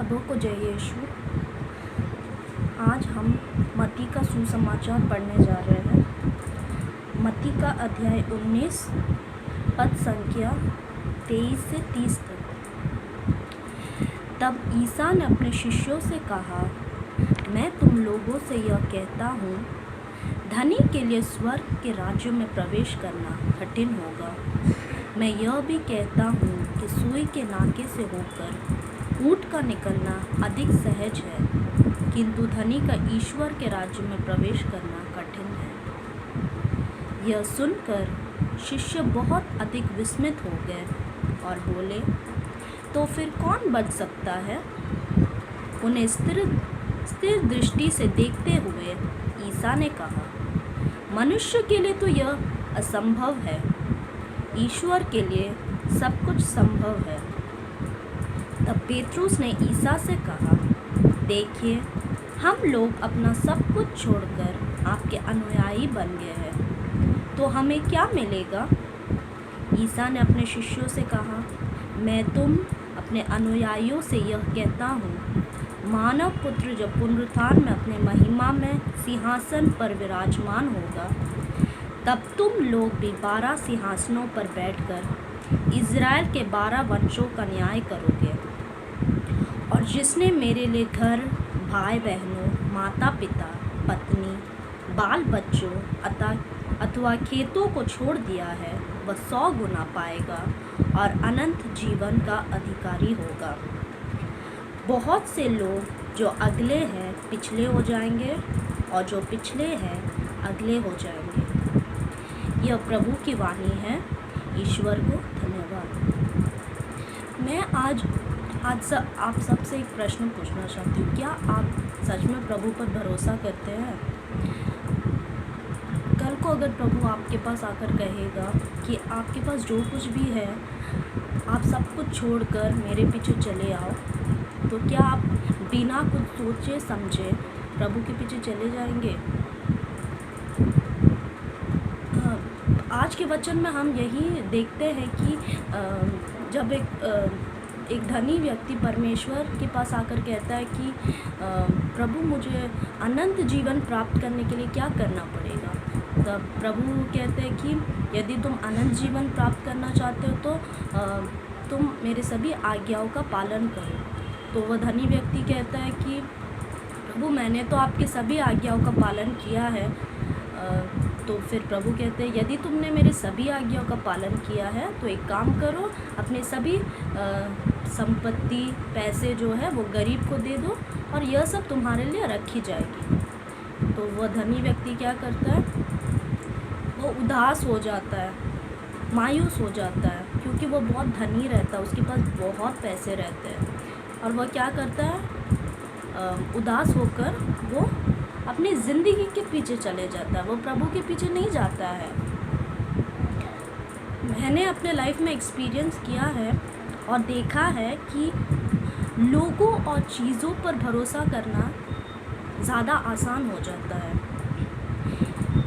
सबों को जय यीशु। आज हम मत्ती का सुसमाचार पढ़ने जा रहे हैं। मत्ती का अध्याय 19 पद संख्या 23 से 30 तक। तब ईसा ने अपने शिष्यों से कहा, मैं तुम लोगों से यह कहता हूँ, धनी के लिए स्वर्ग के राज्य में प्रवेश करना कठिन होगा। मैं यह भी कहता हूँ कि सुई के नाके से होकर ऊँट का निकलना अधिक सहज है, किंतु धनी का ईश्वर के राज्य में प्रवेश करना कठिन है। यह सुनकर शिष्य बहुत अधिक विस्मित हो गए और बोले, तो फिर कौन बच सकता है? उन्हें स्थिर दृष्टि से देखते हुए ईसा ने कहा, मनुष्य के लिए तो यह असंभव है, ईश्वर के लिए सब कुछ संभव है। तब पेत्रुस ने ईसा से कहा, देखिए, हम लोग अपना सब कुछ छोड़कर आपके अनुयायी बन गए हैं, तो हमें क्या मिलेगा? ईसा ने अपने शिष्यों से कहा, मैं तुम अपने अनुयायियों से यह कहता हूँ, मानव पुत्र जब पुनरुत्थान में अपने महिमा में सिंहासन पर विराजमान होगा, तब तुम लोग भी 12 सिंहासनों पर बैठकर इज़राइल के 12 वंशों का न्याय करोगे। और जिसने मेरे लिए घर, भाई बहनों, माता पिता, पत्नी, बाल बच्चों अथवा खेतों को छोड़ दिया है, वह 100 गुना पाएगा और अनंत जीवन का अधिकारी होगा। बहुत से लोग जो अगले हैं पिछले हो जाएंगे और जो पिछले हैं अगले हो जाएंगे। यह प्रभु की वाणी है। ईश्वर को धन्यवाद। मैं आज आप सबसे एक प्रश्न पूछना चाहती हूँ, क्या आप सच में प्रभु पर भरोसा करते हैं? कल को अगर प्रभु आपके पास आकर कहेगा कि आपके पास जो कुछ भी है, आप सब कुछ छोड़कर मेरे पीछे चले आओ, तो क्या आप बिना कुछ सोचे समझे प्रभु के पीछे चले जाएंगे? आज के वचन में हम यही देखते हैं कि जब एक धनी व्यक्ति परमेश्वर के पास आकर कहता है कि प्रभु, मुझे अनंत जीवन प्राप्त करने के लिए क्या करना पड़ेगा? तब प्रभु कहते हैं कि यदि तुम अनंत जीवन प्राप्त करना चाहते हो तो तुम मेरे सभी आज्ञाओं का पालन करो। तो वह धनी व्यक्ति कहता है कि प्रभु, मैंने तो आपके सभी आज्ञाओं का पालन किया है। तो फिर प्रभु कहते हैं, यदि तुमने मेरे सभी आज्ञाओं का पालन किया है तो एक काम करो, अपने सभी संपत्ति, पैसे जो है वो गरीब को दे दो और यह सब तुम्हारे लिए रखी जाएगी। तो वह धनी व्यक्ति क्या करता है? वो उदास हो जाता है, मायूस हो जाता है, क्योंकि वो बहुत धनी रहता है, उसके पास बहुत पैसे रहते हैं। और वह क्या करता है? उदास होकर वो अपनी ज़िंदगी के पीछे चले जाता है, वो प्रभु के पीछे नहीं जाता है। मैंने अपने लाइफ में एक्सपीरियंस किया है और देखा है कि लोगों और चीज़ों पर भरोसा करना ज़्यादा आसान हो जाता है।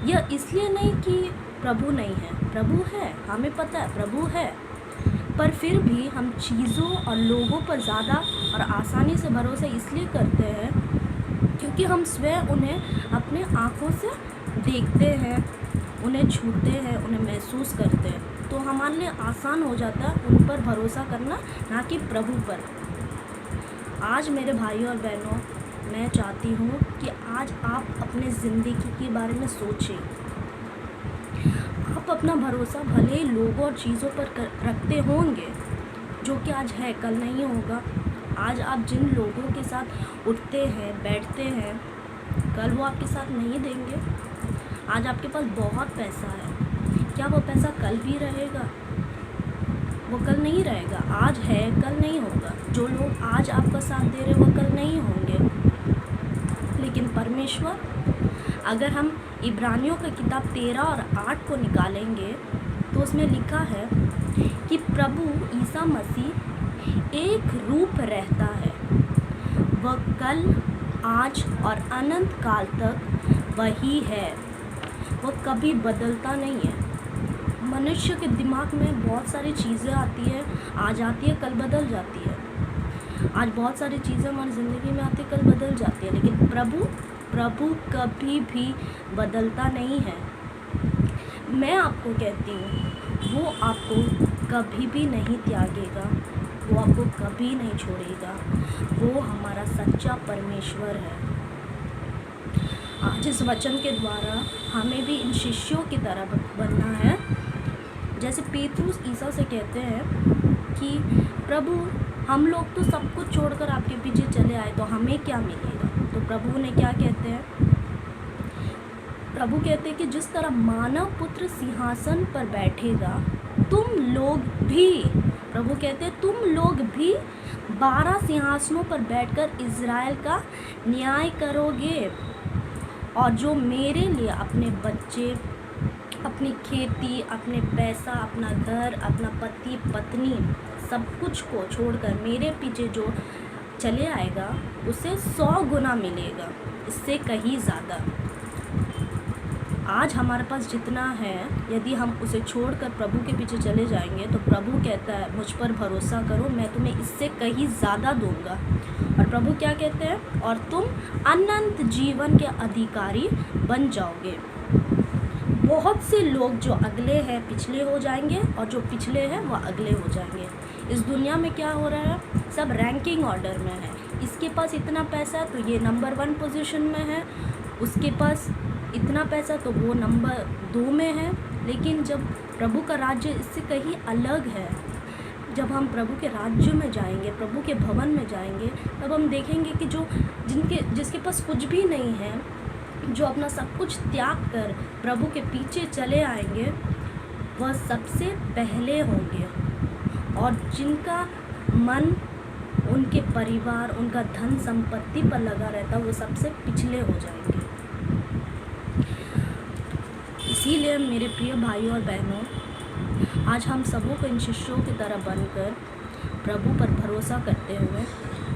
यह इसलिए नहीं कि प्रभु नहीं है, प्रभु है, हमें पता है प्रभु है, पर फिर भी हम चीज़ों और लोगों पर ज़्यादा और आसानी से भरोसा इसलिए करते हैं क्योंकि हम स्वयं उन्हें अपने आँखों से देखते हैं, उन्हें छूते हैं, उन्हें महसूस करते हैं। तो हमारे लिए आसान हो जाता है उन पर भरोसा करना, ना कि प्रभु पर। आज मेरे भाइयों और बहनों, मैं चाहती हूँ कि आज आप अपने ज़िंदगी के बारे में सोचें। आप अपना भरोसा भले ही लोगों और चीज़ों पर रखते होंगे, जो कि आज है, कल नहीं होगा। आज आप जिन लोगों के साथ उठते हैं, बैठते हैं, कल वो आपके साथ नहीं देंगे। आज आपके पास बहुत पैसा है, क्या वो पैसा कल भी रहेगा? वो कल नहीं रहेगा। आज है, कल नहीं होगा। जो लोग आज आपका साथ दे रहे वो कल नहीं होंगे। लेकिन परमेश्वर, अगर हम इब्रानियों की किताब 13 और 8 को निकालेंगे तो उसमें लिखा है कि प्रभु ईसा मसीह एक रूप रहता है, वह कल, आज और अनंत काल तक वही है, वह कभी बदलता नहीं है। मनुष्य के दिमाग में बहुत सारी चीज़ें आती है, आज आती है, कल बदल जाती है। आज बहुत सारी चीज़ें हमारी ज़िंदगी में आती कल बदल जाती है, लेकिन प्रभु कभी भी बदलता नहीं है। मैं आपको कहती हूँ वो आपको कभी भी नहीं त्यागेगा, वो आपको कभी नहीं छोड़ेगा। वो हमारा सच्चा परमेश्वर है। आज इस वचन के द्वारा हमें भी इन शिष्यों की तरह बनना है। जैसे पेतरुस ईसा से कहते हैं कि प्रभु हम लोग तो सब कुछ छोड़कर आपके पीछे चले आए, तो हमें क्या मिलेगा? तो प्रभु ने क्या कहते हैं? प्रभु कहते हैं कि जिस तरह मानव पुत्र सिंहासन पर बैठेगा, तुम लोग भी, प्रभु कहते हैं तुम लोग भी 12 सिंहासनों पर बैठकर इज़राइल का न्याय करोगे। और जो मेरे लिए अपने बच्चे, अपनी खेती, अपने पैसा, अपना घर, अपना पति पत्नी, सब कुछ को छोड़कर मेरे पीछे जो चले आएगा, उसे 100 गुना मिलेगा, इससे कहीं ज़्यादा। आज हमारे पास जितना है, यदि हम उसे छोड़कर प्रभु के पीछे चले जाएंगे, तो प्रभु कहता है मुझ पर भरोसा करो, मैं तुम्हें इससे कहीं ज़्यादा दूंगा। और प्रभु क्या कहते हैं? और तुम अनंत जीवन के अधिकारी बन जाओगे। बहुत से लोग जो अगले हैं पिछले हो जाएंगे, और जो पिछले हैं वो अगले हो जाएंगे। इस दुनिया में क्या हो रहा है? सब रैंकिंग ऑर्डर में है। इसके पास इतना पैसा है तो ये नंबर 1 पोजीशन में है, उसके पास इतना पैसा तो वो नंबर 2 में है। लेकिन जब प्रभु का राज्य इससे कहीं अलग है। जब हम प्रभु के राज्य में जाएंगे, प्रभु के भवन में जाएंगे, तब हम देखेंगे कि जिसके पास कुछ भी नहीं है, जो अपना सब कुछ त्याग कर प्रभु के पीछे चले आएंगे, वह सबसे पहले होंगे। और जिनका मन उनके परिवार, उनका धन संपत्ति पर लगा रहता, वो सबसे पिछले हो जाएंगे। इसीलिए मेरे प्रिय भाइयों और बहनों, आज हम सबों को इन शिष्यों की तरह बनकर प्रभु पर भरोसा करते हुए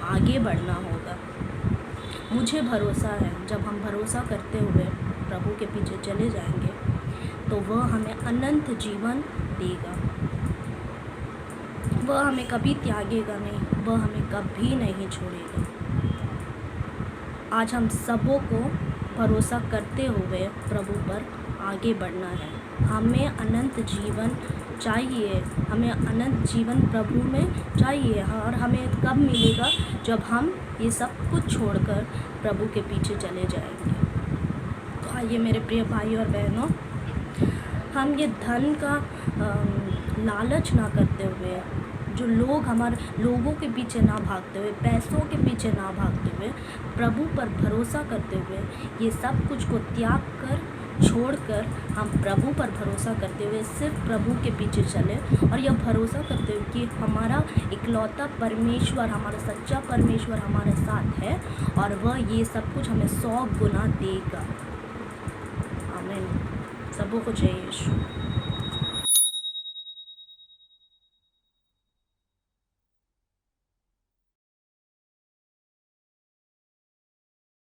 आगे बढ़ना होगा। मुझे भरोसा है जब हम भरोसा करते हुए प्रभु के पीछे चले जाएंगे, तो वह हमें अनंत जीवन देगा। वह हमें कभी त्यागेगा नहीं, वह हमें कभी नहीं छोड़ेगा। आज हम सबों को भरोसा करते हुए प्रभु पर आगे बढ़ना है। हमें अनंत जीवन चाहिए, हमें अनंत जीवन प्रभु में चाहिए। और हमें कब मिलेगा? जब हम ये सब कुछ छोड़कर प्रभु के पीछे चले जाएंगे। तो आइए मेरे प्रिय भाई और बहनों, हम ये धन का लालच ना करते हुए, जो लोगों के पीछे ना भागते हुए, पैसों के पीछे ना भागते हुए, प्रभु पर भरोसा करते हुए, ये सब कुछ को त्याग कर, छोड़कर हम प्रभु पर भरोसा करते हुए सिर्फ प्रभु के पीछे चले। और यह भरोसा करते हुए कि हमारा इकलौता परमेश्वर, हमारा सच्चा परमेश्वर हमारे साथ है, और वह ये सब कुछ हमें 100 गुना देगा। आमीन। सबों को जय यीशु।